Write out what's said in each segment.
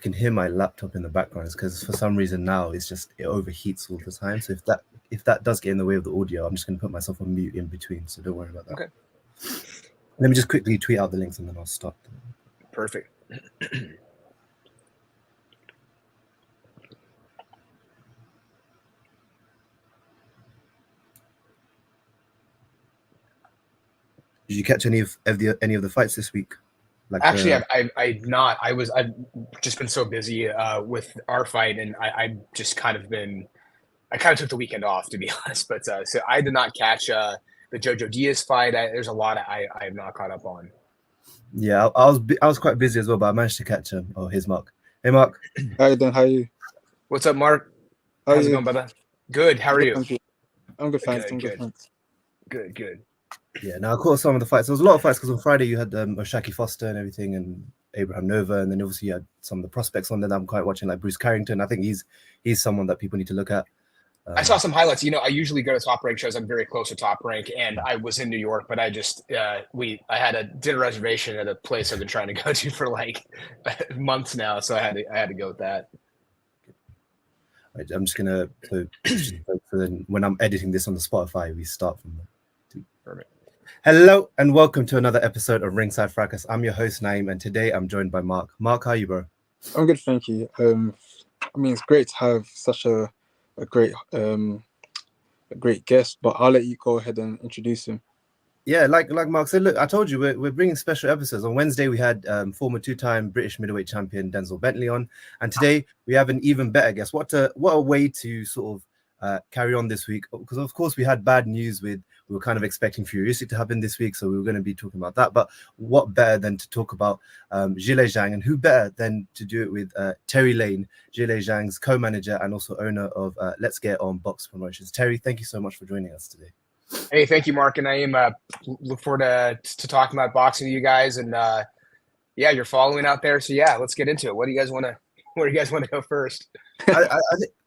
you can hear my laptop in the background, it's because for some reason now it overheats all the time. So if that does get in the way of the audio, I'm just going to put myself on mute in between. So don't worry about that. Okay. Let me just quickly tweet out the links and then I'll stop. Perfect. Did you catch any of the fights this week? Actually, I've not. I've just been so busy with our fight, and I kind of took the weekend off, to be honest. But so I did not catch the Jojo Diaz fight. There's a lot I have not caught up on. Yeah, I was quite busy as well, but I managed to catch him. Oh, here's Mark. Hey, Mark. How you doing? How are you? What's up, Mark? How's it going, brother? Good. How are you? I'm good, thanks. Thanks. Good. Yeah, now I caught some of the fights. There was a lot of fights because on Friday you had Oshaki Foster and everything, and Abraham Nova, and then obviously you had some of the prospects on there that I'm quite watching, like Bruce Carrington. I think he's someone that people need to look at. I saw some highlights. I usually go to Top Rank shows. I'm very close to Top Rank, and I was in New York, but I just I had a dinner reservation at a place I've been trying to go to for like months now, so I had to go with that. Right, I'm just gonna so then when I'm editing this on the Spotify, we start from there. Perfect. Hello and welcome to another episode of Ringside Fracas. I'm your host Naeem, and today I'm joined by Mark. Mark, how are you, bro? I'm good, thank you. It's great to have such a great guest, but I'll let you go ahead and introduce him. Yeah, like Mark said, look, I told you we're bringing special episodes. On Wednesday we had former two-time British middleweight champion Denzel Bentley on, and today we have an even better guest. What a way to sort of carry on this week, because of course we had bad news we were kind of expecting Furiously to happen this week, so we were going to be talking about that. But what better than to talk about Zhilei Zhang, and who better than to do it with Terry Lane, Zhilei Zhang's co-manager and also owner of Let's Get On Box Promotions. Terry, thank you so much for joining us today. Hey, thank you, Mark, and I am look forward to talking about boxing with you guys, and you're following out there. So let's get into it. Where do you guys want to go first?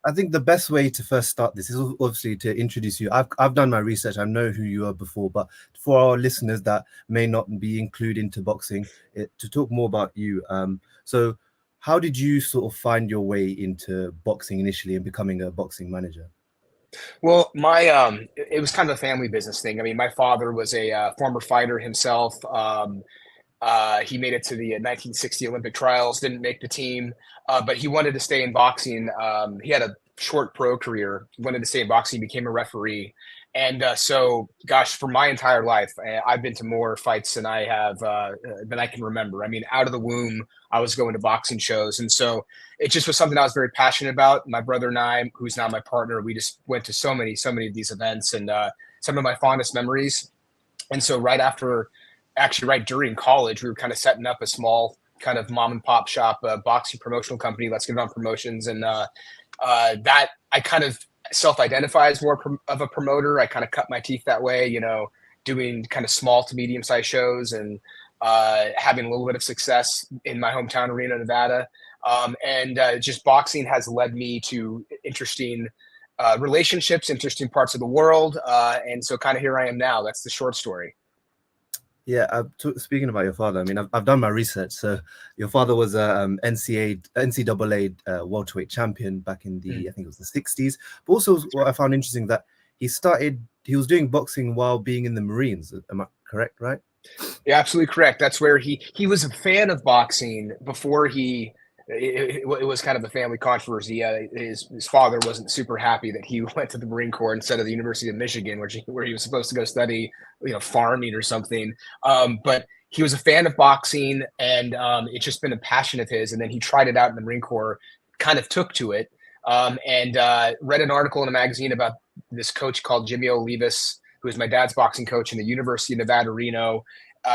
I think the best way to first start this is obviously to introduce you. I've done my research. I know who you are before, but for our listeners that may not be included into boxing, to talk more about you. So how did you sort of find your way into boxing initially and becoming a boxing manager? Well, it was kind of a family business thing. I mean, my father was a former fighter himself. He made it to the 1960 Olympic trials, didn't make the team, but he wanted to stay in boxing. He had a short pro career, wanted to stay in boxing, became a referee. And so, gosh, for my entire life, I've been to more fights than I have than I can remember. I mean, out of the womb, I was going to boxing shows. And so it just was something I was very passionate about. My brother and I, who's now my partner, we just went to so many of these events, and some of my fondest memories. And so right during college, we were kind of setting up a small kind of mom and pop shop boxing promotional company, Let's Get On Promotions. And that I kind of self-identify as more of a promoter. I kind of cut my teeth that way, doing kind of small to medium-sized shows and having a little bit of success in my hometown Reno, Nevada. And just boxing has led me to interesting relationships, interesting parts of the world. And so kind of here I am now. That's the short story. Yeah, speaking about your father, I mean, I've done my research. So your father was a NCAA welterweight champion back in I think it was the 60s. But also what I found interesting that he was doing boxing while being in the Marines. Am I correct, right? Yeah, absolutely correct. That's where he was a fan of boxing before it was kind of a family controversy. His father wasn't super happy that he went to the Marine Corps instead of the University of Michigan, where he was supposed to go study, farming or something. But he was a fan of boxing, and it's just been a passion of his. And then he tried it out in the Marine Corps, kind of took to it, and read an article in a magazine about this coach called Jimmy Olivas, who was my dad's boxing coach in the University of Nevada, Reno.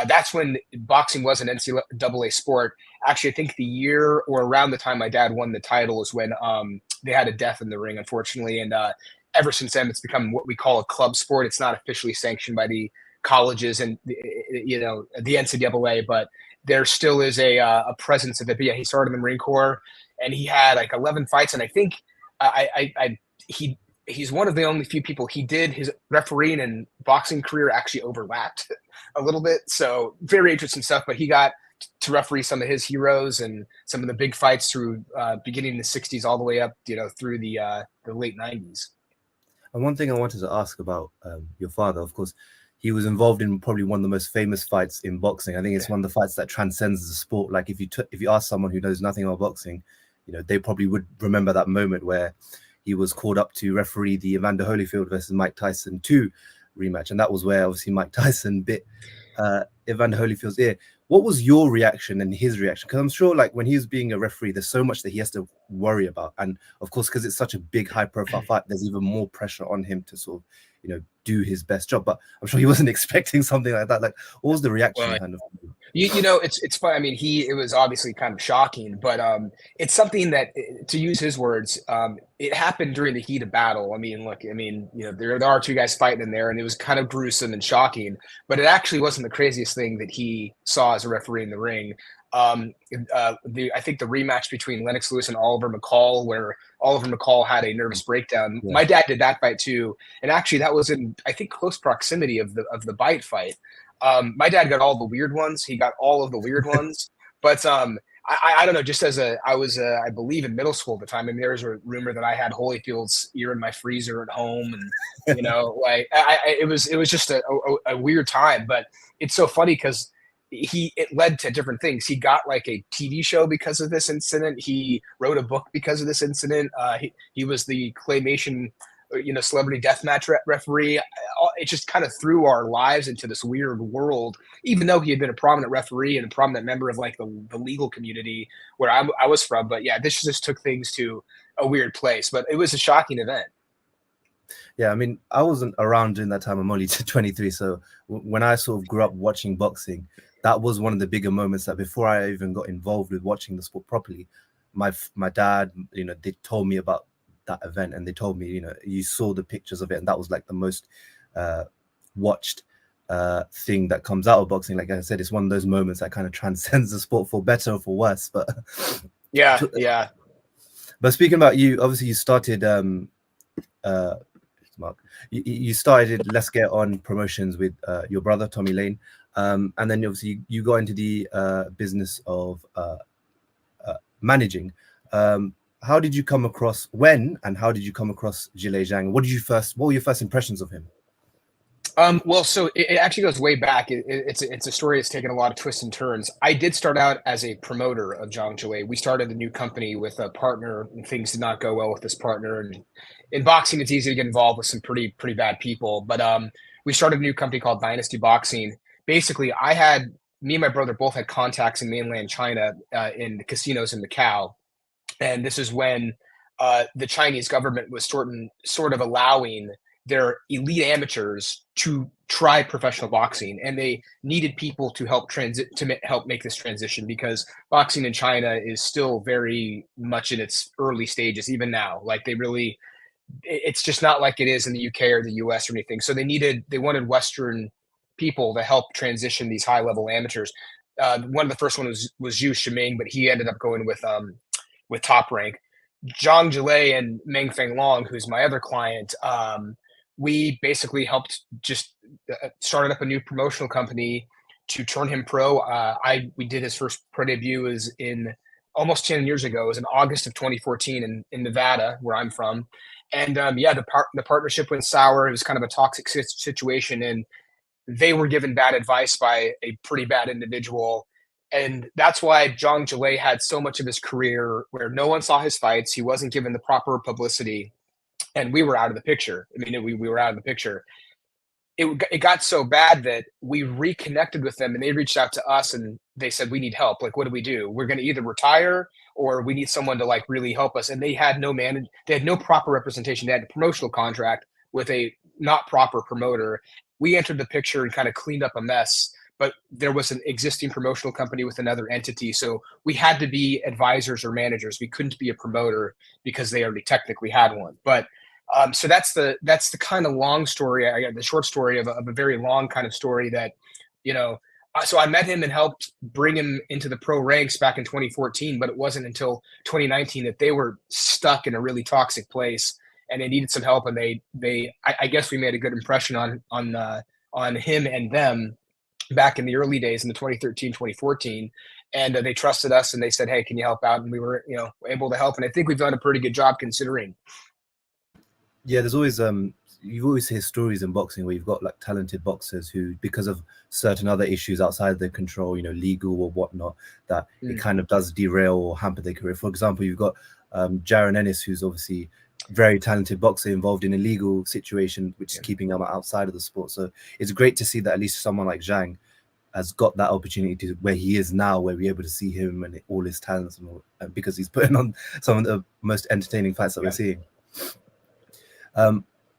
That's when boxing was an NCAA sport. Actually, I think the year or around the time my dad won the title is when they had a death in the ring, unfortunately. And ever since then, it's become what we call a club sport. It's not officially sanctioned by the colleges and the NCAA, but there still is a presence of it. But yeah, he started in the Marine Corps, and he had like 11 fights. And I think he's one of the only few people. He did his refereeing and boxing career actually overlapped a little bit. So very interesting stuff. But he got to referee some of his heroes and some of the big fights through beginning in the 60s all the way up, through the late 90s. And one thing I wanted to ask about your father, of course, he was involved in probably one of the most famous fights in boxing. I think it's one of the fights that transcends the sport. Like if you ask someone who knows nothing about boxing, they probably would remember that moment where he was called up to referee the Evander Holyfield versus Mike Tyson 2 rematch. And that was where obviously Mike Tyson bit Evander Holyfield's ear. What was your reaction and his reaction? Because I'm sure like when he was being a referee, there's so much that he has to worry about. And of course, because it's such a big, high profile fight, there's even more pressure on him to sort of, do his best job. But I'm sure he wasn't expecting something like that. Like, what was the reaction kind of? It's fun. I mean, it was obviously kind of shocking, but it's something that, to use his words, it happened during the heat of battle. I mean, look, there are two guys fighting in there, and it was kind of gruesome and shocking, but it actually wasn't the craziest thing that he saw as a referee in the ring. I think the rematch between Lennox Lewis and Oliver McCall, where Oliver McCall had a nervous breakdown. Yeah. My dad did that fight too, and actually that was in, I think, close proximity of the bite fight. My dad got all the weird ones. He got all of the weird ones, but I don't know. Just as I was, I believe in middle school at the time, and there was a rumor that I had Holyfield's ear in my freezer at home, and it was just a weird time. But it's so funny because it led to different things. He got like a TV show because of this incident. He wrote a book because of this incident. He was the claymation, celebrity deathmatch referee. It just kind of threw our lives into this weird world, even though he had been a prominent referee and a prominent member of like the legal community where I was from. But yeah, this just took things to a weird place, but it was a shocking event. Yeah, I mean, I wasn't around during that time. I'm only 23. So when I sort of grew up watching boxing, that was one of the bigger moments that before I even got involved with watching the sport properly, my dad, they told me about that event, and they told me, you saw the pictures of it, and that was like the most watched thing that comes out of boxing. Like I said, it's one of those moments that kind of transcends the sport for better or for worse. But yeah. But speaking about you, obviously you started Mark, you started Let's Get On Promotions with your brother Tommy Lane, and then obviously you got into the business of managing. How did you come across how did you come across Zhilei Zhang? What were your first impressions of him? Well, so it actually goes way back. It's a story that's taken a lot of twists and turns. I did start out as a promoter of Zhang Zhilei. We started a new company with a partner, and things did not go well with this partner. And in boxing, it's easy to get involved with some pretty bad people. But we started a new company called Dynasty Boxing. Basically, me and my brother both had contacts in mainland China in the casinos in Macau. And this is when the Chinese government was sort of allowing their elite amateurs to try professional boxing, and they needed people to help make this transition, because boxing in China is still very much in its early stages, even now. Like it's just not like it is in the UK or the US or anything. So they wanted Western people to help transition these high level amateurs. One of the first ones was Zhu Shiming, but he ended up going with Top Rank. Zhang Zhilei and Meng Fanlong, who's my other client, we basically helped just started up a new promotional company to turn him pro. We did his first pro debut was in almost 10 years ago. It was in August of 2014 in Nevada, where I'm from. And the partnership went sour. It was kind of a toxic situation, and they were given bad advice by a pretty bad individual. And that's why Zhang Zhilei had so much of his career where no one saw his fights. He wasn't given the proper publicity, and we were out of the picture. I mean, we were out of the picture. It got so bad that we reconnected with them, and they reached out to us and they said, we need help. Like, what do we do? We're going to either retire or we need someone to like really help us. And they had they had no proper representation. They had a promotional contract with a not proper promoter. We entered the picture and kind of cleaned up a mess, but there was an existing promotional company with another entity. So we had to be advisors or managers. We couldn't be a promoter because they already technically had one. But so that's the kind of long story. I got the short story of a very long kind of story that, so I met him and helped bring him into the pro ranks back in 2014, but it wasn't until 2019 that they were stuck in a really toxic place and they needed some help. And I guess we made a good impression on him and them. back in the early days in the 2013, 2014. And they trusted us and they said, hey, can you help out? And we were, able to help. And I think we've done a pretty good job considering. Yeah, there's always you always hear stories in boxing where you've got like talented boxers who, because of certain other issues outside their control, legal or whatnot, that it kind of does derail or hamper their career. For example, you've got Jaron Ennis, who's obviously very talented boxer involved in a legal situation, which is keeping him outside of the sport. So it's great to see that at least someone like Zhang has got that opportunity to where he is now, where we're able to see him and all his talents, because he's putting on some of the most entertaining fights that we're seeing.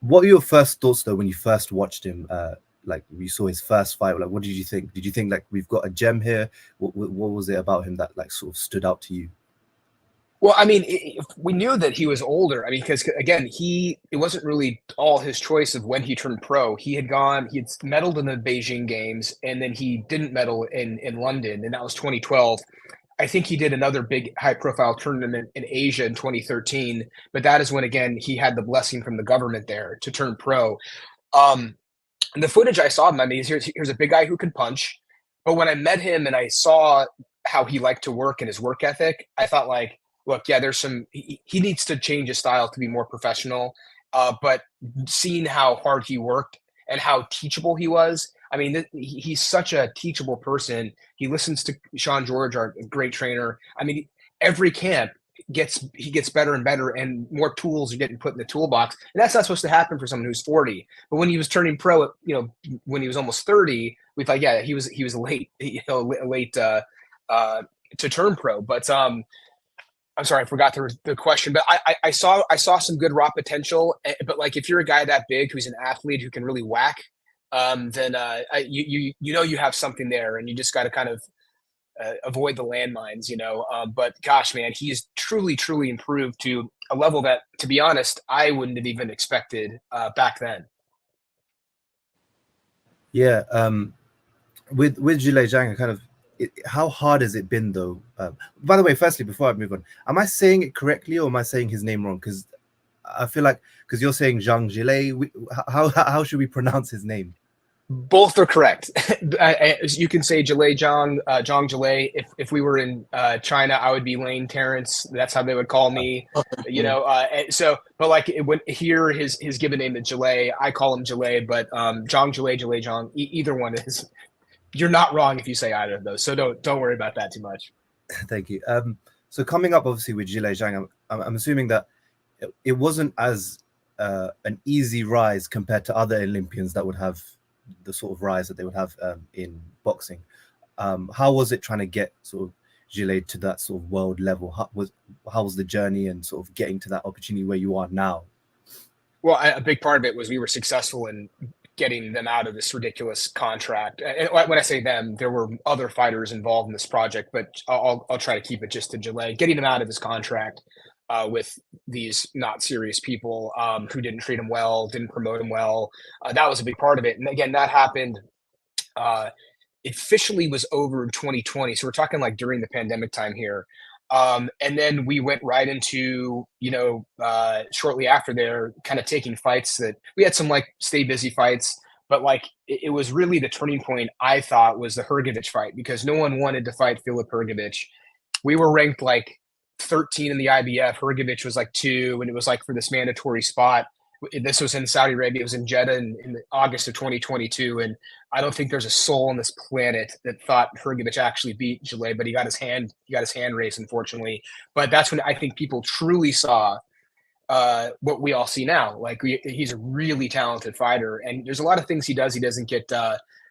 What were your first thoughts though when you first watched him? Like you saw his first fight, like what did you think? Did you think like we've got a gem here? What was it about him that like sort of stood out to you? Well, I mean, we knew that he was older. I mean, because again, it wasn't really all his choice of when he turned pro. He had medaled in the Beijing Games, and then he didn't medal in London, and that was 2012. I think he did another big high-profile tournament in Asia in 2013, but that is when, again, he had the blessing from the government there to turn pro. And the footage I saw of him, I mean, here's a big guy who can punch, but when I met him and I saw how he liked to work and his work ethic, I thought like, look, yeah, he needs to change his style to be more professional, but seeing how hard he worked and how teachable he was, I mean, he's such a teachable person. He listens to Sean George, our great trainer. I mean, every camp he gets better and better, and more tools are getting put in the toolbox. And that's not supposed to happen for someone who's 40. But when he was turning pro, when he was almost 30, we thought, yeah, he was late, late to turn pro. But I'm sorry, I forgot the question. But I saw some good raw potential. But like, if you're a guy that big who's an athlete who can really whack, then you have something there, and you just got to kind of avoid the landmines, but gosh, man, he's truly improved to a level that, to be honest, I wouldn't have even expected back then. Yeah. With Zhilei Zhang, how hard has it been though? By the way, firstly, before I move on, am I saying it correctly or am I saying his name wrong? Because I feel like, because you're saying Zhang Zhilei, how should we pronounce his name? Both are correct. You can say Zhilei Zhang, Zhang Zhilei. If we were in China, I would be Lane Terrence. That's how they would call me. But like when here his given name is Zhilei, I call him Zhilei. But Zhang Zhilei, Zhilei Zhang, either one is. You're not wrong if you say either of those. So don't worry about that too much. Thank you. So coming up, obviously with Zhilei Zhang, I'm assuming that it wasn't as an easy rise compared to other Olympians that would have the sort of rise that they would have in boxing. How was it trying to get sort of Zhilei to that sort of world level? How was the journey and sort of getting to that opportunity where you are now? Well, a big part of it was we were successful in getting them out of this ridiculous contract. And when I say them, there were other fighters involved in this project, but I'll try to keep it just to Zhilei, getting them out of this contract with these not serious people who didn't treat him well, didn't promote him well. That was a big part of it. And again, that happened. It officially was over in 2020. So we're talking like during the pandemic time here. And then we went right into, shortly after there, kind of taking fights that we had some like stay busy fights, but like it was really the turning point, I thought, was the Hrgović fight, because no one wanted to fight Filip Hrgović. We were ranked like 13 in the IBF. Hrgović was like 2, and it was like for this mandatory spot. This was in Saudi Arabia. It was in Jeddah in August of 2022. And I don't think there's a soul on this planet that thought Hrgović actually beat Zhilei, but he got his hand raised, unfortunately. But that's when I think people truly saw what we all see now. Like he's a really talented fighter, and there's a lot of things he does he doesn't get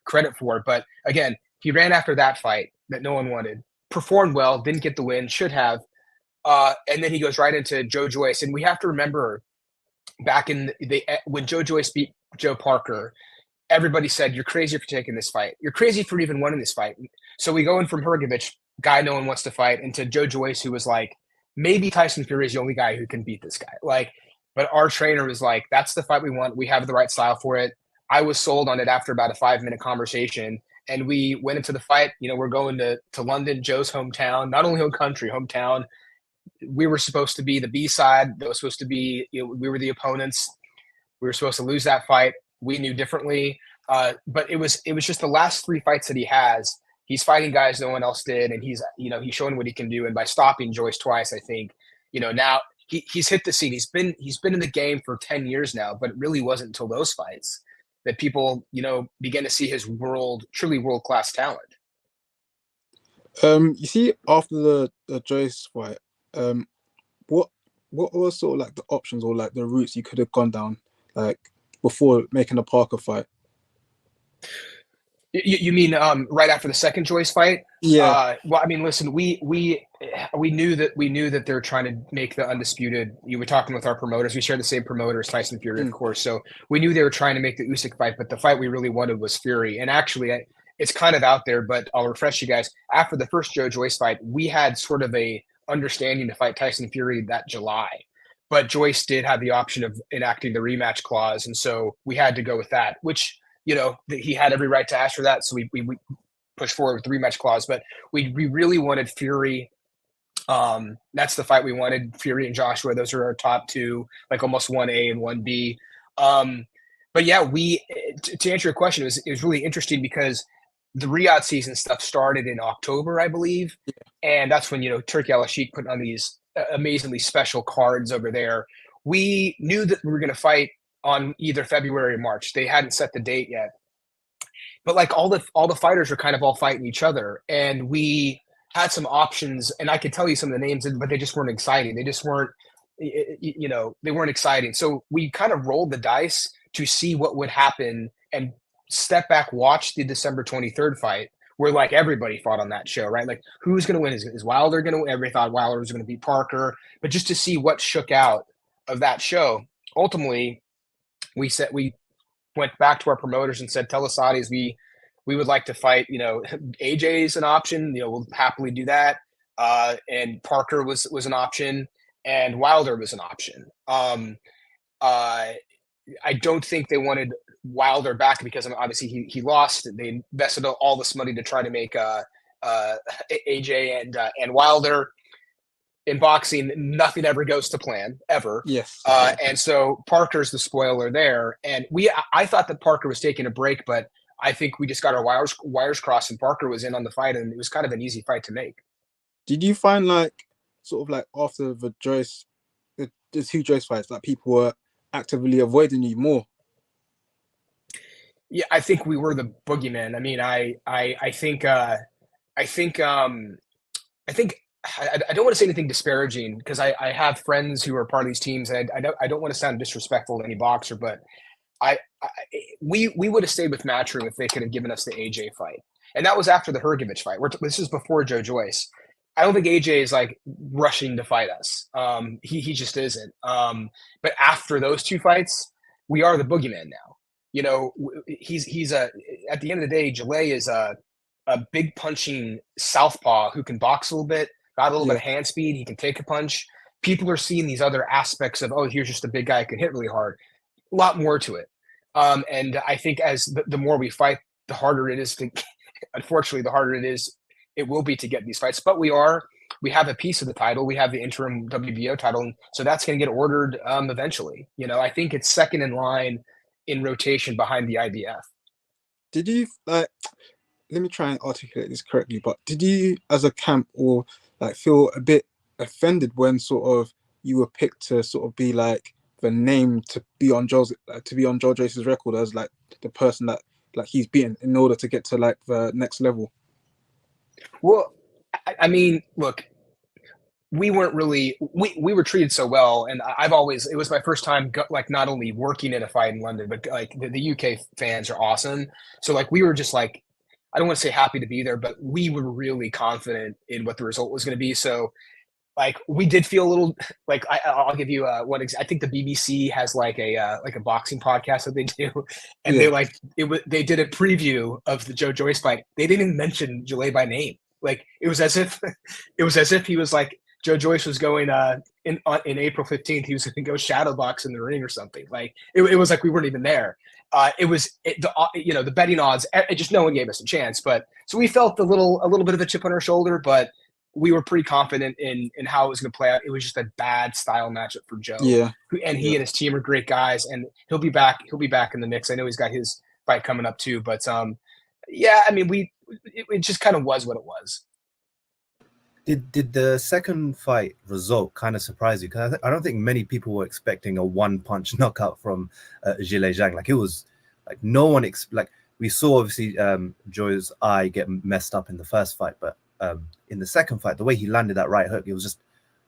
credit for. But again, he ran after that fight that no one wanted, performed well, didn't get the win, should have. And then he goes right into Joe Joyce. And we have to remember, back in when Joe Joyce beat Joe Parker, everybody said, you're crazy for taking this fight. You're crazy for even winning this fight. So we go in from Hrgović, guy no one wants to fight, into Joe Joyce, who was like, maybe Tyson Fury is the only guy who can beat this guy. Like, but our trainer was like, that's the fight we want. We have the right style for it. I was sold on it after about a 5-minute conversation. And we went into the fight. We're going to London, Joe's hometown, not only home country, hometown. We were supposed to be the B side. That was supposed to be, we were the opponents. We were supposed to lose that fight. We knew differently. But it was just the last 3 fights that he has. He's fighting guys no one else did, and he's showing what he can do. And by stopping Joyce twice, I think now he's hit the scene. He's been in the game for 10 years now, but it really wasn't until those fights that people began to see his truly world-class talent. You see, after the Joyce fight, what were sort of like the options or like the routes you could have gone down, like before making the Parker fight? You mean right after the second Joyce fight? Yeah. Well, I mean, listen, we knew that they're trying to make the undisputed. You were talking with our promoters. We share the same promoters, Tyson Fury, of course. So we knew they were trying to make the Usyk fight, but the fight we really wanted was Fury. And actually, it's kind of out there, but I'll refresh you guys. After the first Joyce fight, we had sort of a understanding to fight Tyson Fury that July, but Joyce did have the option of enacting the rematch clause, and so we had to go with that, which he had every right to ask for that. So we pushed forward with the rematch clause, but we really wanted Fury. That's the fight we wanted, Fury and Joshua. Those are our top two, like almost 1A and 1B. But yeah, to answer your question, it was really interesting because the Riyadh season stuff started in October, I believe. And that's when, Turki Al-Sheikh put on these amazingly special cards over there. We knew that we were going to fight on either February or March. They hadn't set the date yet. But like all the fighters were kind of all fighting each other. And we had some options, and I could tell you some of the names, but they just weren't exciting. They just weren't, they weren't exciting. So we kind of rolled the dice to see what would happen and step back, watch the December 23rd fight where like everybody fought on that show, right? Like who's going to win? Is Wilder going to win? Everybody thought Wilder was going to beat Parker, but just to see what shook out of that show. Ultimately, we went back to our promoters and said, tell the Saudis we would like to fight, AJ's an option, we'll happily do that. And Parker was an option, and Wilder was an option. I don't think they wanted Wilder back because obviously he lost. They invested all this money to try to make AJ and Wilder. In boxing, nothing ever goes to plan, ever. Yes. And so Parker's the spoiler there. And I thought that Parker was taking a break, but I think we just got our wires crossed, and Parker was in on the fight, and it was kind of an easy fight to make. Did you find like sort of like after the two Joyce fights that people were actively avoiding you more? Yeah, I think we were the boogeyman. I mean, I think I don't want to say anything disparaging because I have friends who are part of these teams, and I don't want to sound disrespectful to any boxer, but we would have stayed with Matchroom if they could have given us the AJ fight, and that was after the Hrgovic fight. This is before Joe Joyce. I don't think AJ is like rushing to fight us. He just isn't. But after those two fights, we are the boogeyman now. He's at the end of the day, Zhilei is a big punching southpaw who can box a little bit, got a little bit of hand speed. He can take a punch. People are seeing these other aspects of, here's just a big guy who can hit really hard. A lot more to it. And I think as the more we fight, the harder it is to, unfortunately, it will be to get these fights. But we have a piece of the title. We have the interim WBO title. And so that's going to get ordered eventually. I think it's second in line in rotation behind the IBF. Did you let me try and articulate this correctly, but did you as a camp or like feel a bit offended when sort of you were picked to sort of be like the name to be on Joe Joyce's record as like the person that like he's beaten in order to get to like the next level? Well, I mean, look, we weren't really, we were treated so well. And it was my first time, like not only working in a fight in London, but like the UK fans are awesome. So like, we were just like, I don't want to say happy to be there, but we were really confident in what the result was going to be. So like, we did feel a little like, I'll give you one. I think the BBC has like a boxing podcast that they do. And they did a preview of the Joe Joyce fight. They didn't even mention Zhilei by name. Like it was as if he was like, Joe Joyce was going in April 15th. He was going to go shadow box in the ring or something. Like it was like we weren't even there. The betting odds. Just no one gave us a chance. But so we felt a little bit of a chip on our shoulder, but we were pretty confident in how it was going to play out. It was just a bad style matchup for Joe. Yeah, and he and his team are great guys, and he'll be back. He'll be back in the mix. I know he's got his fight coming up too. But yeah, I mean, it just kind of was what it was. Did the second fight result kind of surprise you? Because I don't think many people were expecting a one-punch knockout from Zhilei Zhang. Like, it was like no one like we saw obviously Joe's eye get messed up in the first fight, but in the second fight, the way he landed that right hook, it was just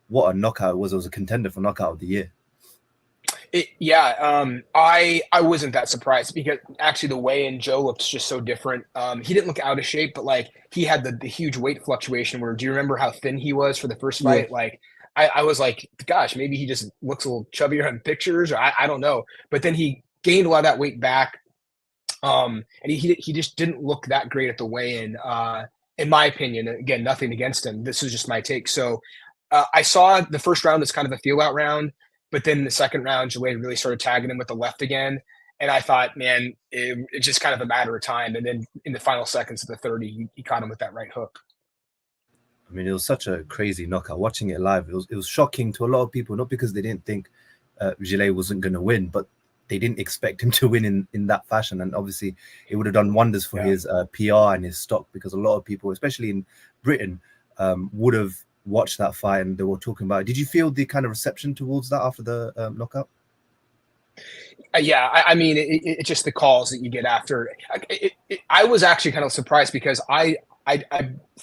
what a knockout it was. It was a contender for knockout of the year. I wasn't that surprised because actually the weigh-in Joe looked just so different. He didn't look out of shape, but like he had the huge weight fluctuation where, do you remember how thin he was for the first fight? Yeah. Like I was like, gosh, maybe he just looks a little chubbier in pictures, or I don't know. But then he gained a lot of that weight back. And he just didn't look that great at the weigh-in, in my opinion. Again, nothing against him. This is just my take. So I saw the first round as kind of a feel-out round. But then the second round, Zhilei really started tagging him with the left again. And I thought, man, it's just kind of a matter of time. And then in the final seconds of the third, he caught him with that right hook. I mean, it was such a crazy knockout. Watching it live, it was shocking to a lot of people, not because they didn't think Zhilei wasn't going to win, but they didn't expect him to win in that fashion. And obviously, it would have done wonders for his PR and his stock, because a lot of people, especially in Britain, would have watched that fight and they were talking about it. Did you feel the kind of reception towards that after the knockout? Yeah, I mean, it's just the calls that you get after. I was actually kind of surprised because I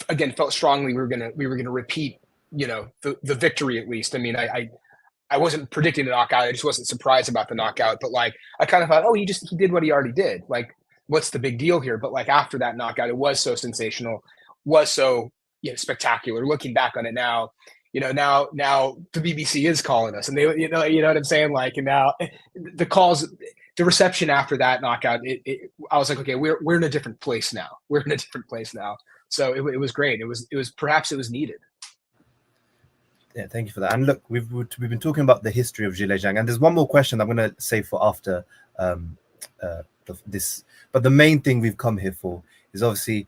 again felt strongly we were gonna repeat, the victory at least. I mean, I wasn't predicting the knockout. I just wasn't surprised about the knockout. But like, I kind of thought, oh, he did what he already did. Like, what's the big deal here? But like after that knockout, it was so sensational, was so spectacular. Looking back on it now, now the BBC is calling us, and they, you know what I'm saying? Like, and now the calls, the reception after that knockout, I was like, okay, we're in a different place now. We're in a different place now. So it was great. It was perhaps it was needed. Yeah, thank you for that. And look, we've been talking about the history of Zhilei Zhang, and there's one more question I'm going to save for after this. But the main thing we've come here for is obviously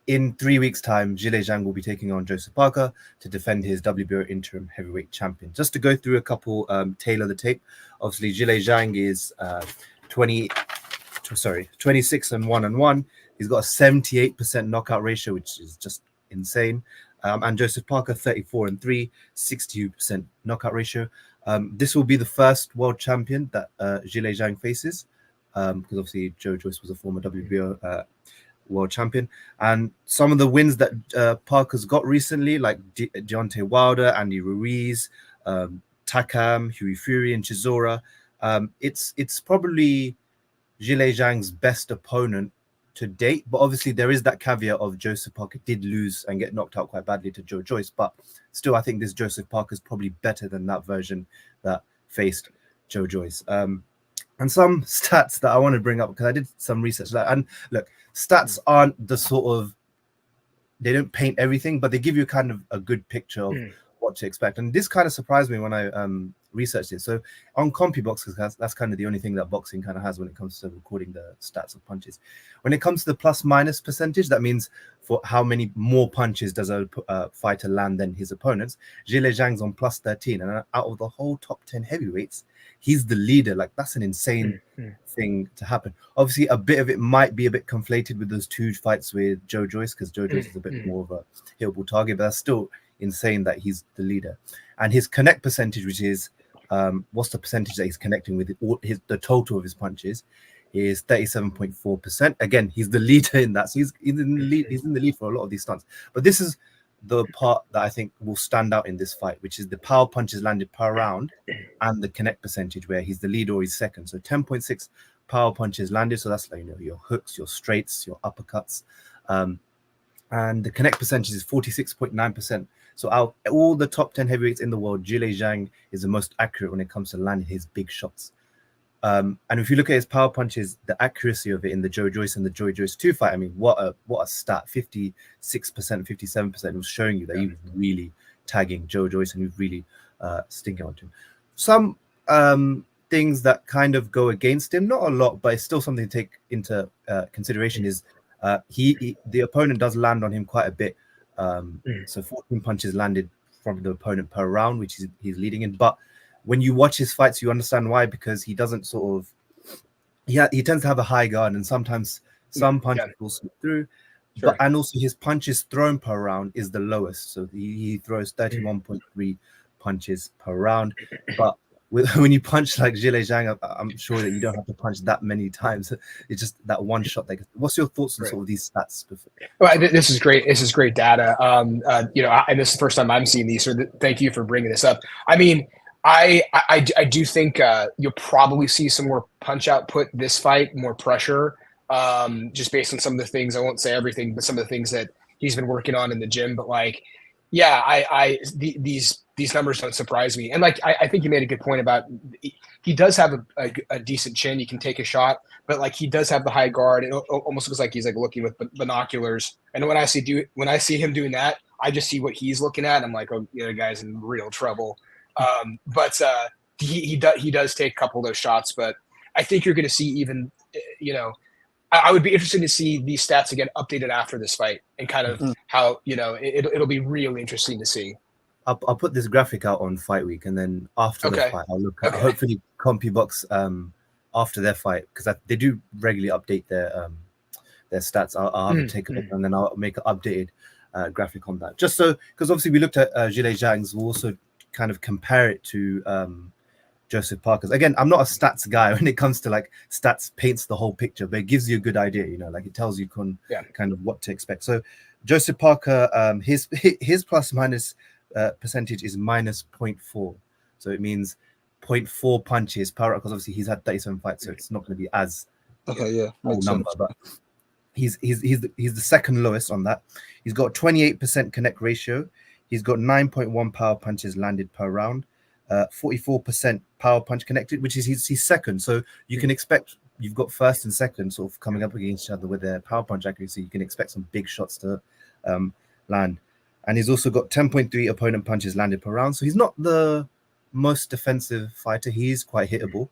in 3 weeks' time, Zhilei Zhang will be taking on Joseph Parker to defend his WBO Interim Heavyweight Champion. Just to go through a couple tailor the tape. Obviously, Zhilei Zhang is 26-1-1. He's got a 78% knockout ratio, which is just insane. And Joseph Parker, 34-3, 62% knockout ratio. This will be the first world champion that Zhilei Zhang faces, because obviously Joe Joyce was a former WBO world champion. And some of the wins that Parker's got recently, like Deontay Wilder, Andy Ruiz, Takam, Huey Fury, and Chisora, it's probably Zhilei Zhang's best opponent to date. But obviously there is that caveat of Joseph Parker did lose and get knocked out quite badly to Joe Joyce. But still, I think this Joseph Parker is probably better than that version that faced Joe Joyce. And some stats that I want to bring up, because I did some research. And look, stats aren't the sort of, they don't paint everything, but they give you kind of a good picture of what to expect. And this kind of surprised me when I researched it. So on CompuBox, because that's kind of the only thing that boxing kind of has when it comes to recording the stats of punches. When it comes to the plus minus percentage, that means for how many more punches does a fighter land than his opponents. Zhilei Zhang's on plus 13, and out of the whole top 10 heavyweights, he's the leader. Like, that's an insane thing to happen. Obviously, a bit of it might be a bit conflated with those two fights with Joe Joyce, because Joe Joyce is a bit more of a hittable target, but that's still insane that he's the leader. And his connect percentage, which is what's the percentage that he's connecting with the total of his punches, is 37.4%. Again, he's the leader in that. So he's in the lead. He's in the lead for a lot of these stunts. But this is the part that I think will stand out in this fight, which is the power punches landed per round and the connect percentage, where he's the lead or he's second. So 10.6 power punches landed. So that's like, your hooks, your straights, your uppercuts. And the connect percentage is 46.9%. So out all the top 10 heavyweights in the world, Zhilei Zhang is the most accurate when it comes to landing his big shots. And if you look at his power punches, the accuracy of it in the Joe Joyce and the Joe Joyce 2 fight, I mean, what a stat, 56%, 57%. It was showing you that he was really tagging Joe Joyce and he was really stinking onto him. Some things that kind of go against him, not a lot, but it's still something to take into consideration, is the opponent does land on him quite a bit. So 14 punches landed from the opponent per round, which he's leading in. But when you watch his fights, you understand why, because he doesn't sort of he tends to have a high guard, and sometimes some punches Yeah, will slip through. But sure. and also his punches thrown per round is the lowest, so he throws 31.3 punches per round. But when you punch like Zhilei Zhang, I'm sure that you don't have to punch that many times. It's just that one shot. What's your thoughts on Right. sort of these stats? Before? Well, this is great. This is great data. And this is the first time I'm seeing these. So thank you for bringing this up. I mean, I do think you'll probably see some more punch output this fight, more pressure, just based on some of the things. I won't say everything, but some of the things that he's been working on in the gym. But like, yeah, these numbers don't surprise me. And like, I think you made a good point about he does have a decent chin. You can take a shot, but like he does have the high guard. It almost looks like he's like looking with binoculars. And when I see him doing that, I just see what he's looking at. And I'm like, oh, the other guy's in real trouble. But he does take a couple of those shots. But I think you're going to see even, I would be interested to see these stats again updated after this fight and kind of how, it'll be really interesting to see. I'll put this graphic out on Fight Week, and then after the fight, I'll look at hopefully CompuBox after their fight, because they do regularly update their stats. I'll have to take a look, and then I'll make an updated graphic on that. Just so, because obviously we looked at Zhilei Zhang's, we'll also kind of compare it to Joseph Parker's. Again, I'm not a stats guy when it comes to like stats paints the whole picture, but it gives you a good idea, like it tells you kind of what to expect. So Joseph Parker, his plus minus percentage is minus 0.4, so it means 0.4 punches per round, because obviously he's had 37 fights, so it's not going to be as makes number, sense. but he's the second lowest on that. He's got 28% connect ratio. He's got 9.1 power punches landed per round, 44% power punch connected, which is he's second. So you can expect, you've got first and second sort of coming up against each other with their power punch accuracy. You can expect some big shots to land. And he's also got 10.3 opponent punches landed per round. So he's not the most defensive fighter. He's quite hittable.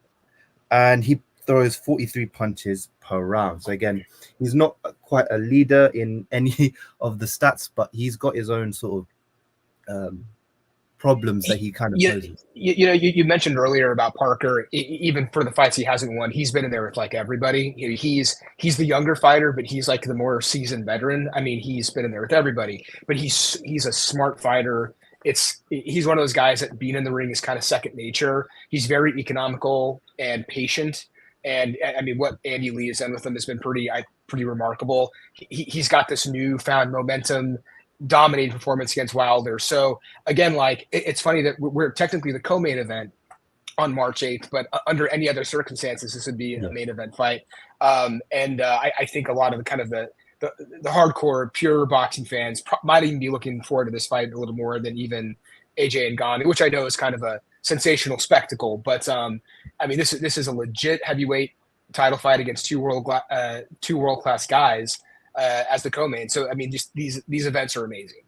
And he throws 43 punches per round. So again, he's not quite a leader in any of the stats, but he's got his own sort of problems that he kind of poses. You mentioned earlier about Parker. Even for the fights he hasn't won, he's been in there with like everybody. He's the younger fighter, but he's like the more seasoned veteran. I mean, he's been in there with everybody. But he's a smart fighter. He's one of those guys that being in the ring is kind of second nature. He's very economical and patient. And I mean, what Andy Lee has done with him has been pretty remarkable. He's got this newfound momentum, dominating performance against Wilder. So again, like it's funny that we're technically the co-main event on March 8th, but under any other circumstances, this would be a main event fight. I think a lot of the kind of the hardcore pure boxing fans might even be looking forward to this fight a little more than even AJ and Gandhi, which I know is kind of a sensational spectacle. But I mean, this is a legit heavyweight title fight against two world-class guys. As the co-main. So I mean, just these events are amazing.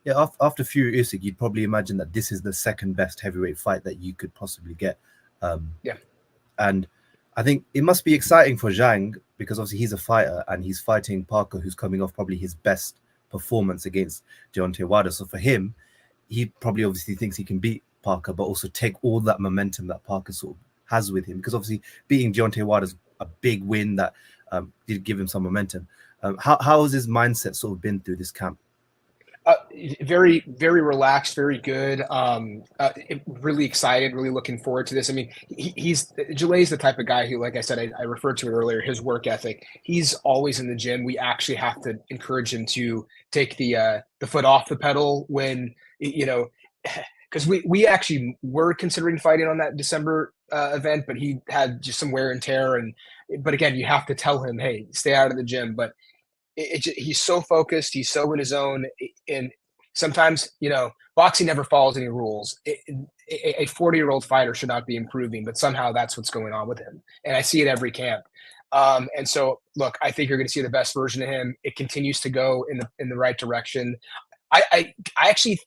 Yeah, after Fury Usyk, you'd probably imagine that this is the second best heavyweight fight that you could possibly get. And I think it must be exciting for Zhang, because obviously he's a fighter and he's fighting Parker, who's coming off probably his best performance against Deontay Wilder. So for him, he probably obviously thinks he can beat Parker, but also take all that momentum that Parker sort of has with him, because obviously beating Deontay Wilder is a big win that did give him some momentum. How has his mindset sort of been through this camp? Very, very relaxed, very good. Really excited, really looking forward to this. I mean, Zhilei's the type of guy who, like I said, I referred to it earlier, his work ethic. He's always in the gym. We actually have to encourage him to take the foot off the pedal when, because we actually were considering fighting on that December event, but he had just some wear and tear. But again, you have to tell him, hey, stay out of the gym. But he's so focused, he's so in his own, and sometimes boxing never follows any rules. A 40-year-old fighter should not be improving, but somehow that's what's going on with him, and I see it every camp. And so look, I think you're going to see the best version of him. It continues to go in the right direction. I actually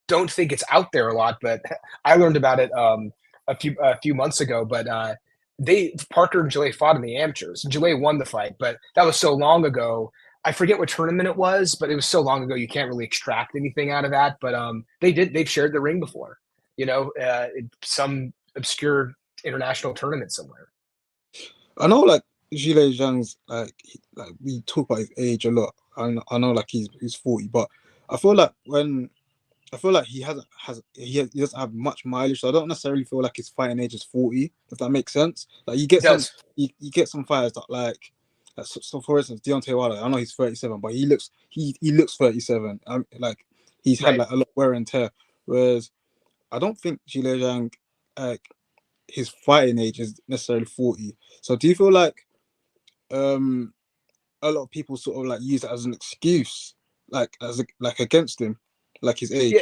don't think it's out there a lot, but I learned about it a few months ago. But Parker and Zhilei fought in the amateurs. Zhilei won the fight, but that was so long ago. I forget what tournament it was, but it was so long ago you can't really extract anything out of that. But they've shared the ring before, some obscure international tournament somewhere. I know like Zhilei Zhang's like we talk about his age a lot. I know like he's 40, but I feel like he doesn't have much mileage, so I don't necessarily feel like his fighting age is 40, if that makes sense. Like you It get does. you get some fighters that so for instance, Deontay Wilder, I know he's 37, but he looks 37. Like he's had Right. like a lot of wear and tear. Whereas I don't think Zhilei Zhang, like his fighting age is necessarily 40. So do you feel like a lot of people sort of like use it as an excuse, like against him, like his age?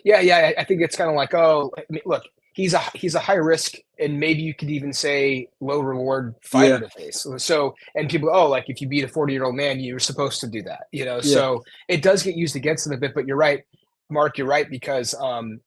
Yeah. I think it's kind of like, oh, I mean, look, he's a high risk and maybe you could even say low reward fighter to face. So, and people, oh, like if you beat a 40-year-old man, you're supposed to do that, you know. Yeah. So it does get used against him a bit. But you're right, Mark. You're right because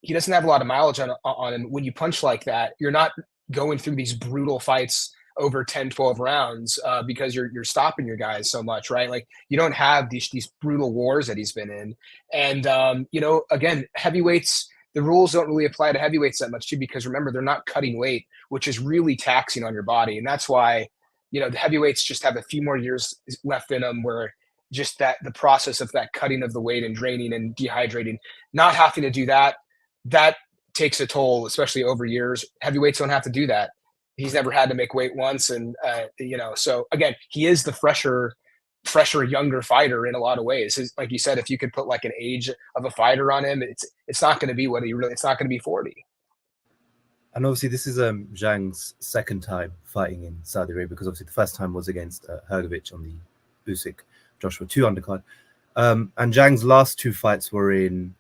he doesn't have a lot of mileage on him. When you punch like that, you're not going through these brutal fights over 10, 12 rounds because you're stopping your guys so much, right? Like you don't have these brutal wars that he's been in. And you know, again, heavyweights, the rules don't really apply to heavyweights that much too, because remember, they're not cutting weight, which is really taxing on your body. And that's why, you know, the heavyweights just have a few more years left in them where just that the process of that cutting of the weight and draining and dehydrating, not having to do that, that takes a toll, especially over years. Heavyweights don't have to do that. He's never had to make weight once. And, you know, so again, he is the fresher, younger fighter in a lot of ways. Like you said, if you could put like an age of a fighter on him, it's not going to be it's not going to be 40. And obviously, this is Zhang's second time fighting in Saudi Arabia, because obviously the first time was against Hrgovic on the Usyk Joshua 2 undercard. And Zhang's last two fights were in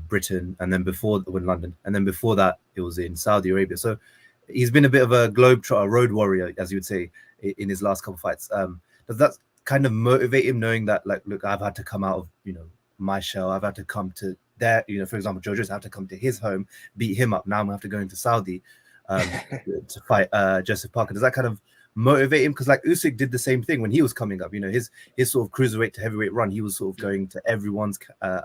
Britain, and then before in London, and then before that it was in Saudi Arabia. So he's been a bit of a globetrotter, road warrior, as you would say, in his last couple of fights. Does that kind of motivate him, knowing that, like, look, I've had to come out of, you know, my shell. I've had to come to there, you know, for example, Joe Joyce had to come to his home, beat him up. Now I'm going to have to go into Saudi to fight Joseph Parker. Does that kind of motivate him? Because like Usyk did the same thing when he was coming up. You know, his sort of cruiserweight to heavyweight run, he was sort of going to everyone's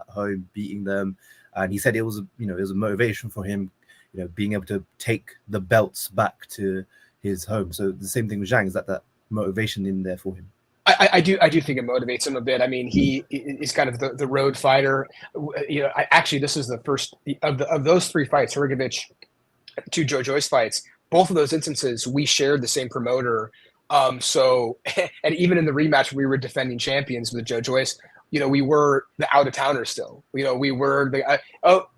home, beating them. And he said it was, you know, it was a motivation for him, you know, being able to take the belts back to his home. So the same thing with Zhang, is that motivation in there for him? I do think it motivates him a bit. I mean, he is kind of the road fighter. You know, actually, this is the first of those three fights, Hrgovic to Joe Joyce fights. Both of those instances, we shared the same promoter. So, and even in the rematch, we were defending champions with Joe Joyce. You know, we were the out of towners still. You know, we were the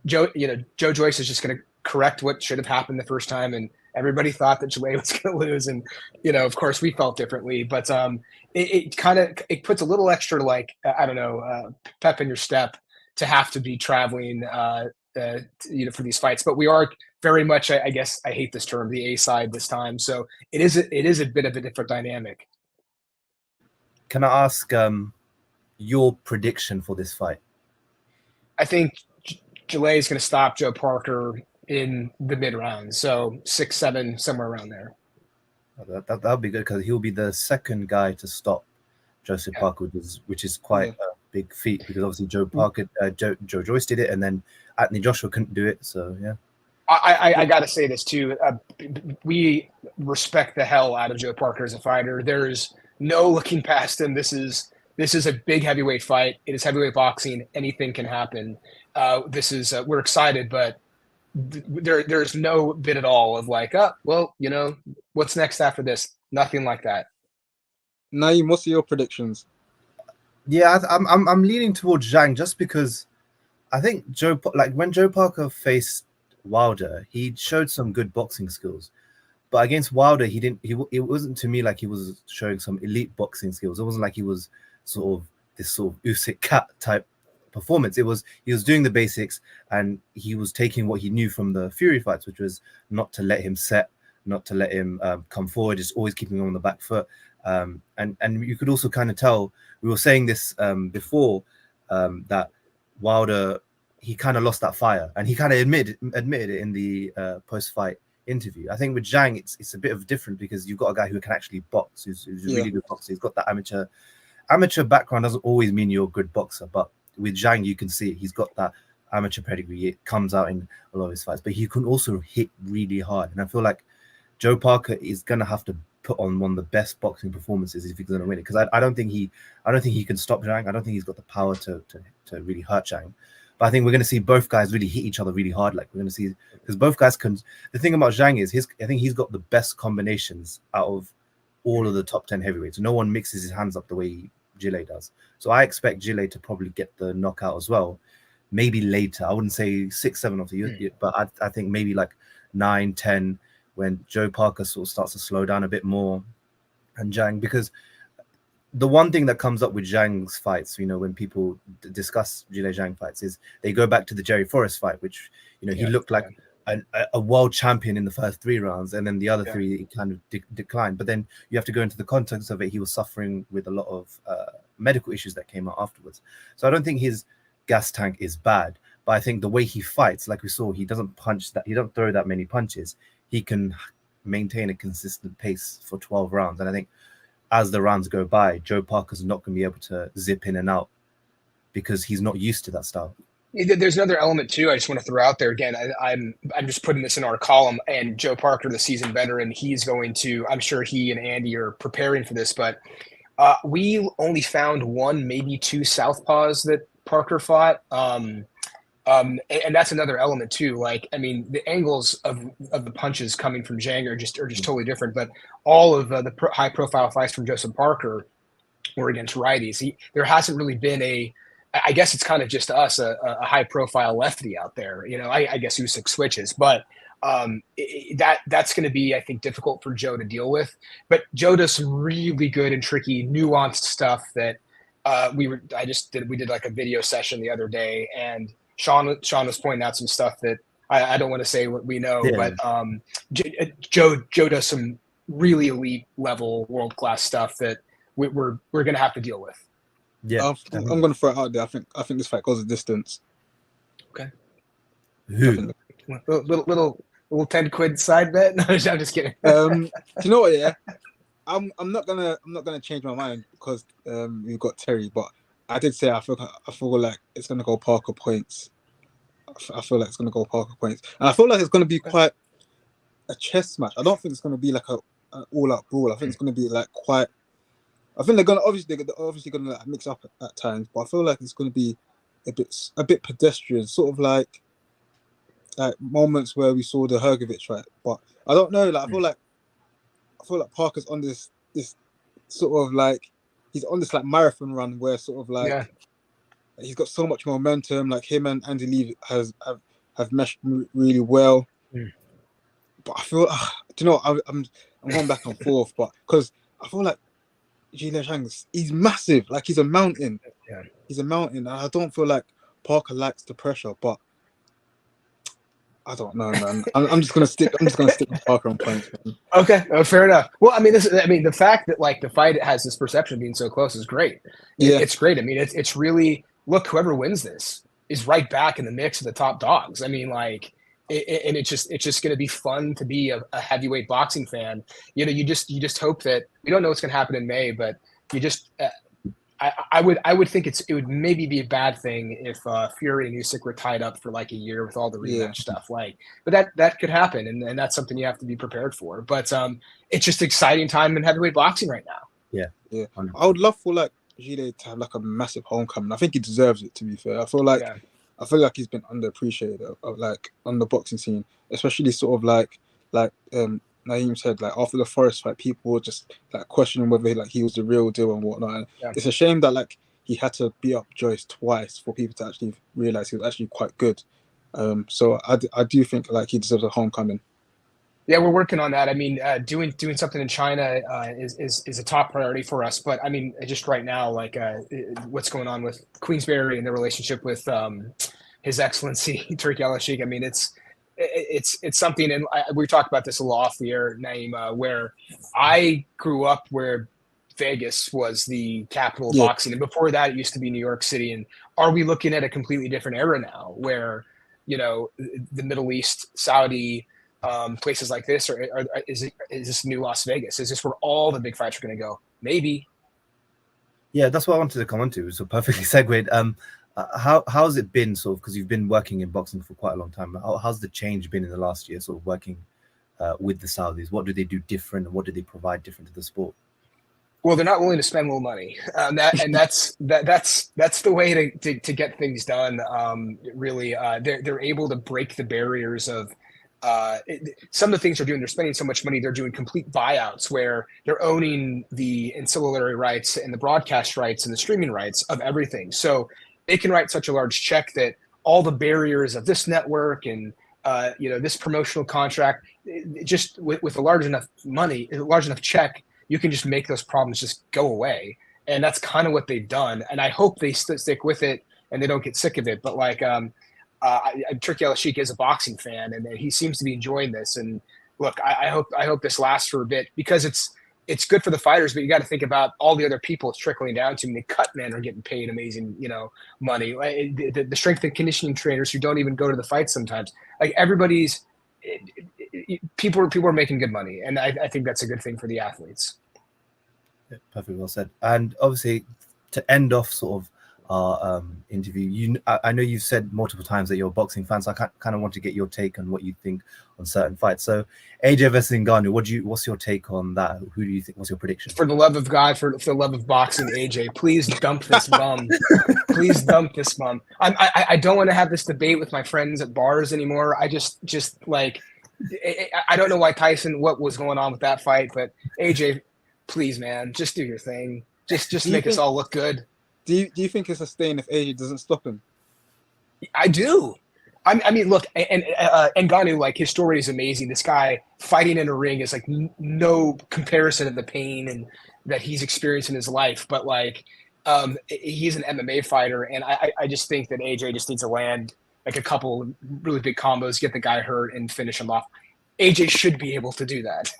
Joe. You know, Joe Joyce is just going to correct what should have happened the first time, and everybody thought that Zhilei was going to lose, and you know, of course, we felt differently. But it kind of puts a little extra, like, I don't know, pep in your step to have to be traveling, you know, for these fights. But we are very much, I guess, I hate this term, the A side this time. So it is a bit of a different dynamic. Can I ask your prediction for this fight? I think Zhilei is going to stop Joe Parker in the mid round, so 6-7, somewhere around there. That'll be good, because he'll be the second guy to stop Joseph Parker, which is quite a big feat, because obviously Joe Parker, Joe Joyce did it, and then Anthony Joshua couldn't do it. So yeah, I got to say this too. We respect the hell out of Joe Parker as a fighter. There's no looking past him. This is a big heavyweight fight. It is heavyweight boxing. Anything can happen. We're excited, but there's no bit at all of like, oh, well, you know, what's next after this? Nothing like that. Naeem, what's your predictions? Yeah, I'm leaning towards Zhang, just because I think when Joe Parker faced Wilder, he showed some good boxing skills, but against Wilder, it wasn't, to me, like he was showing some elite boxing skills. It wasn't like he was sort of this sort of Usyk cat type performance. He was doing the basics, and he was taking what he knew from the Fury fights, which was not to let him set, not to let him come forward, just always keeping him on the back foot. And you could also kind of tell, we were saying this before, that Wilder, he kind of lost that fire, and he kind of admitted it in the post-fight interview. I think with Zhang, it's a bit of different, because you've got a guy who can actually box, who's a really good boxer. He's got that amateur background. Doesn't always mean you're a good boxer, but with Zhang, you can see it. He's got that amateur pedigree. It comes out in a lot of his fights, but he can also hit really hard. And I feel like Joe Parker is going to have to put on one of the best boxing performances if he's going to win it. Because I don't think he can stop Zhang. I don't think he's got the power to really hurt Zhang. But I think we're going to see both guys really hit each other really hard. Like we're going to see, because both guys can. The thing about Zhang is I think he's got the best combinations out of all of the top 10 heavyweights. No one mixes his hands up the way Zhilei does. So I expect Zhilei to probably get the knockout as well. Maybe later. I wouldn't say 6, 7 of the year, but I think maybe like 9, 10 when Joe Parker sort of starts to slow down a bit more, and Zhang, because the one thing that comes up with Zhang's fights, when people discuss Zhilei Zhang fights, is they go back to the Jerry Forrest fight, which he looked like a world champion in the first 3 rounds, and then the other 3 he kind of declined. But then you have to go into the context of it. He was suffering with a lot of medical issues that came out afterwards. So I don't think his gas tank is bad, but I think the way he fights, like we saw, he doesn't throw that many punches. He can maintain a consistent pace for 12 rounds. And I think as the rounds go by, Joe Parker's not going to be able to zip in and out because he's not used to that style. There's another element too I just want to throw out there. Again, I'm just putting this in our column, and Joe Parker, the seasoned veteran, he's going to, I'm sure he and Andy are preparing for this, but we only found 1, maybe 2 southpaws that Parker fought. And that's another element too. Like, I mean, the angles of the punches coming from Zhang are just totally different. But all of the high profile fights from Joseph Parker were against righties. There hasn't really been I guess it's kind of just us, a high profile lefty out there. I guess Usyk switches, but that's going to be, I think, difficult for Joe to deal with. But Joe does some really good and tricky, nuanced stuff that we did like a video session the other day, and Sean was pointing out some stuff that I don't want to say what we know, but Joe does some really elite level, world class stuff that we're going to have to deal with. Yeah, I'm going to throw it out there. I think this fight goes a distance. Okay. Little 10 quid side bet. No, I'm just kidding. Do you know what? Yeah, I'm not gonna change my mind because we've got Terry, but I did say I feel like it's gonna go Parker points. I feel like it's gonna go Parker points, and I feel like it's gonna be quite a chess match. I don't think it's gonna be like an all-out brawl. I think it's gonna be like quite. I think they're obviously gonna like mix up at times, but I feel like it's gonna be a bit pedestrian, sort of like moments where we saw the Hergovich fight. But I don't know. Like I feel like Parker's on this sort of like. He's on this like marathon run where sort of like he's got so much momentum. Like him and Andy Lee have meshed really well. But I feel, do you know, I'm going back and forth, but because I feel like Zhilei Zhang, he's massive. Like he's a mountain. Yeah, he's a mountain. And I don't feel like Parker likes the pressure, but I don't know, man. I'm just gonna stick with Parker on points, man. Okay, fair enough. Well, I mean, the fact that like the fight has this perception of being so close is great. It's great. I mean, it's really, look, whoever wins this is right back in the mix of the top dogs. I mean, like, and it's just going to be fun to be a heavyweight boxing fan. You just hope that, we don't know what's going to happen in May, but you just. I would think it would maybe be a bad thing if Fury and Usyk were tied up for like a year with all the rematch stuff. But that could happen, and that's something you have to be prepared for. But it's just exciting time in heavyweight boxing right now. Yeah. I would love for like Zhilei to have like a massive homecoming. I think he deserves it. To be fair, I feel like he's been underappreciated like on the boxing scene, especially sort of like Naeem said, like after the Forest fight, people were just like questioning whether like he was the real deal and whatnot. And it's a shame that like he had to beat up Joyce twice for people to actually realize he was actually quite good. So I do think like he deserves a homecoming. Yeah, we're working on that. I mean, doing something in China is a top priority for us. But I mean, just right now, like what's going on with Queensberry and the relationship with His Excellency Turki Al-Sheikh. I mean, it's something, and we talked about this a lot off the air, Naeem, where I grew up where Vegas was the capital of boxing, and before that it used to be New York City. And are we looking at a completely different era now where, the Middle East, Saudi, places like this, or is this new Las Vegas? Is this where all the big fights are going to go? Maybe. Yeah, that's what I wanted to come on to. So perfectly segued. How's it been, sort of, because you've been working in boxing for quite a long time? How's the change been in the last year, sort of working with the Saudis? What do they do different, and what do they provide different to the sport? Well, they're not willing to spend little money, that's the way to get things done. Really, they're able to break the barriers of some of the things they're doing. They're spending so much money. They're doing complete buyouts where they're owning the ancillary rights and the broadcast rights and the streaming rights of everything. So they can write such a large check that all the barriers of this network and this promotional contract, just with a large enough check, you can just make those problems just go away. And that's kind of what they've done. And I hope they stick with it and they don't get sick of it. But Turki Al-Sheikh is a boxing fan, and he seems to be enjoying this. And look, I hope this lasts for a bit, because it's good for the fighters, but you got to think about all the other people it's trickling down to. I mean, the cut men are getting paid amazing, money. The strength and conditioning trainers who don't even go to the fights sometimes. Like people are making good money, and I think that's a good thing for the athletes. Yeah, perfectly well said. And obviously, to end off sort of our interview, I know you've said multiple times that you're a boxing fan, so I kind of want to get your take on what you think on certain fights. So AJ versus Ngannou, what's your take on that? Who do you think? What's your prediction? For the love of God, for the love of boxing, AJ, please dump this bum. Please dump this bum. I don't want to have this debate with my friends at bars anymore. I just like, I don't know what was going on with that fight, but AJ, please, man, just do your thing. Just make us all look good. Do you think it's a stain if AJ doesn't stop him? I do. I mean, look, and Ngannou, like, his story is amazing. This guy fighting in a ring is like no comparison of the pain and that he's experienced in his life. But like, he's an MMA fighter, and I just think that AJ just needs to land like a couple really big combos, get the guy hurt, and finish him off. AJ should be able to do that.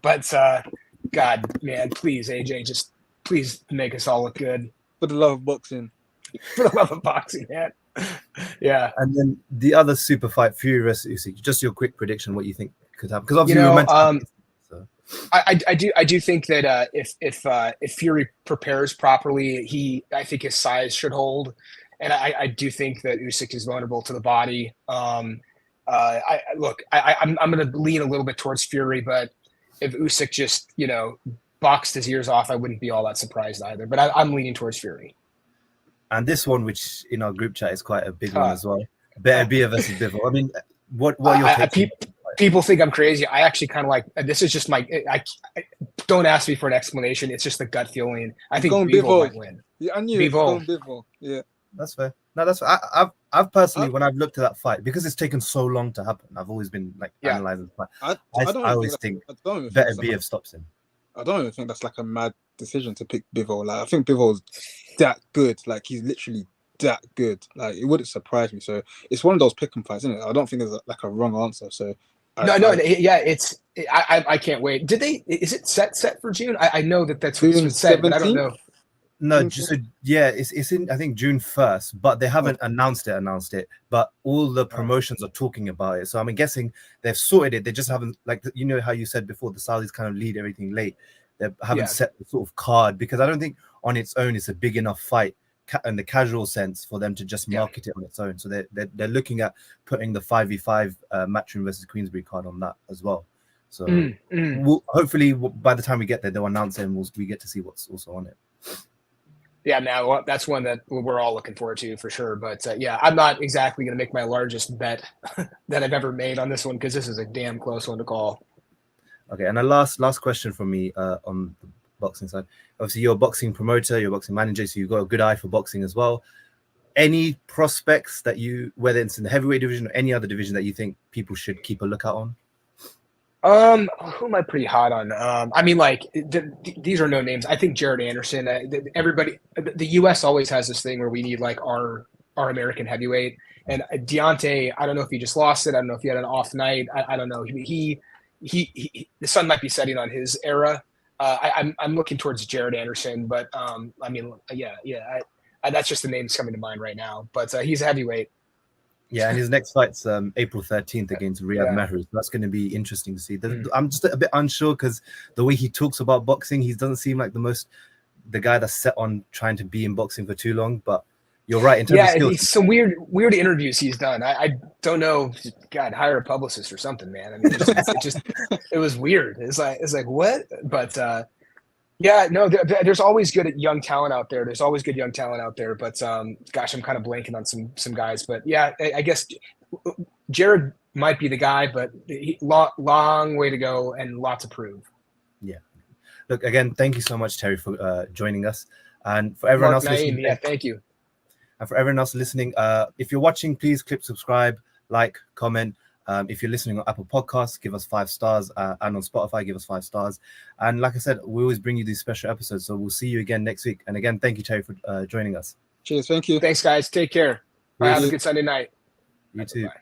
But God, man, please, AJ, just please make us all look good. For the love of boxing. For the love of boxing, man. Yeah. And then the other super fight, Fury versus Usyk. Just your quick prediction, what you think could happen? Because obviously, we were meant to so. I do think that if Fury prepares properly, I think his size should hold, and I do think that Usyk is vulnerable to the body. I'm going to lean a little bit towards Fury, but if Usyk just boxed his ears off, I wouldn't be all that surprised either. But I'm leaning towards Fury. And this one, which in our group chat is quite a big one as well, Beterbiev versus Bivol. I mean, what are your takes? People think I'm crazy. I actually kind of like, this is just my, I don't ask me for an explanation. It's just the gut feeling. I think Bivol might win. Yeah, I knew Bivol. Yeah. That's fair. No, that's fair. I've personally, when I've looked at that fight, because it's taken so long to happen, I've always been like analyzing the fight. I always think Beterbiev stops him. I don't even think that's like a mad decision to pick Bivol. Like, I think Bivol's that good. Like, he's literally that good. Like, it wouldn't surprise me. So it's one of those pick 'em fights, isn't it? I don't think there's like a wrong answer. So I can't wait. Is it set for June? I know that's what's been said, but I don't know. No, it's in, I think, June 1st, but they haven't announced it, but all the promotions are talking about it. So I'm guessing they've sorted it. They just haven't, like, how you said before, the Saudis kind of lead everything late. They haven't set the sort of card, because I don't think on its own it's a big enough fight in the casual sense for them to just market it on its own. So they're looking at putting the 5v5 Matchroom versus Queensberry card on that as well. So we'll, hopefully by the time we get there, they'll announce it and we get to see what's also on it. Yeah, now that's one that we're all looking forward to for sure. But I'm not exactly going to make my largest bet that I've ever made on this one, because this is a damn close one to call. Okay, and a last question from me on the boxing side. Obviously, you're a boxing promoter, you're a boxing manager, so you've got a good eye for boxing as well. Any prospects that whether it's in the heavyweight division or any other division, that you think people should keep a lookout on? Who am I pretty hot on? I mean, like, these are no names. I think Jared Anderson. Everybody, the U.S. always has this thing where we need like our American heavyweight. And Deontay, I don't know if he just lost it. I don't know if he had an off night. I don't know. He the sun might be setting on his era. I'm looking towards Jared Anderson, but I mean, that's just the name that's coming to mind right now. But he's a heavyweight. Yeah, and his next fight's April 13th against Riyad Mahrez. So that's going to be interesting to see. I'm just a bit unsure, because the way he talks about boxing, he doesn't seem like the guy that's set on trying to be in boxing for too long. But you're right in terms of skills. It's some weird interviews he's done. I don't know. God, hire a publicist or something, man. I mean, it was weird. It's like what? But yeah, no. There's always good young talent out there. But gosh, I'm kind of blanking on some guys. But yeah, I guess Jared might be the guy, but long way to go and lot to prove. Yeah. Look, again, thank you so much, Terry, for joining us, and for everyone else listening. Yeah, thank you. And for everyone else listening, if you're watching, please click subscribe, like, comment. If you're listening on Apple Podcasts, give us 5 stars, and on Spotify, give us 5 stars. And like I said, we always bring you these special episodes, so we'll see you again next week. And again, thank you, Terry, for joining us. Cheers. Thank you. Thanks, guys. Take care. Have a good Sunday night. You too. Bye.